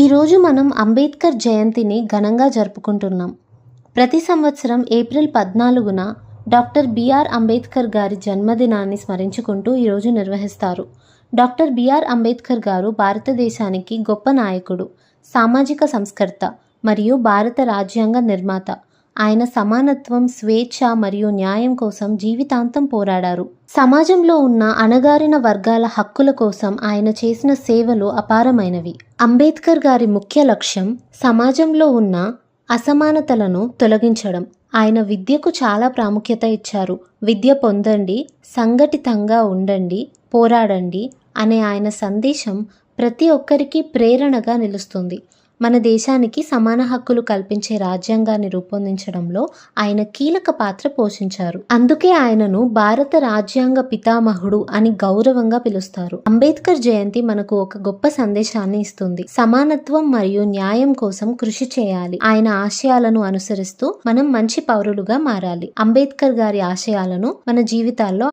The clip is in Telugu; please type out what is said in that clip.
ఈరోజు మనం అంబేద్కర్ జయంతిని ఘనంగా జరుపుకుంటున్నాం. ప్రతి సంవత్సరం ఏప్రిల్ 14న డాక్టర్ బిఆర్ అంబేద్కర్ గారి జన్మదినాన్ని స్మరించుకుంటూ ఈరోజు నిర్వహిస్తారు. డాక్టర్ బిఆర్ అంబేద్కర్ గారు భారతదేశానికి గొప్ప నాయకుడు, సామాజిక సంస్కర్త మరియు భారత రాజ్యాంగ నిర్మాత. ఆయన సమానత్వం, స్వేచ్ఛ మరియు న్యాయం కోసం జీవితాంతం పోరాడారు. సమాజంలో ఉన్న అణగారిన వర్గాల హక్కుల కోసం ఆయన చేసిన సేవలు అపారమైనవి. అంబేద్కర్ గారి ముఖ్య లక్ష్యం సమాజంలో ఉన్న అసమానతలను తొలగించడం. ఆయన విద్యకు చాలా ప్రాముఖ్యత ఇచ్చారు. విద్య పొందండి, సంఘటితంగా ఉండండి, పోరాడండి అనే ఆయన సందేశం ప్రతి ఒక్కరికి ప్రేరణగా నిలుస్తుంది. మన దేశానికి సమాన హక్కులు కల్పించే రాజ్యాంగాన్ని రూపొందించడంలో ఆయన కీలక పాత్ర పోషించారు. అందుకే ఆయనను భారత రాజ్యాంగ పితామహుడు అని గౌరవంగా పిలుస్తారు. అంబేద్కర్ జయంతి మనకు ఒక గొప్ప సందేశాన్ని ఇస్తుంది. సమానత్వం మరియు న్యాయం కోసం కృషి చేయాలి. ఆయన ఆశయాలను అనుసరిస్తూ మనం మంచి పౌరులుగా మారాలి. అంబేద్కర్ గారి ఆశయాలను మన జీవితాల్లో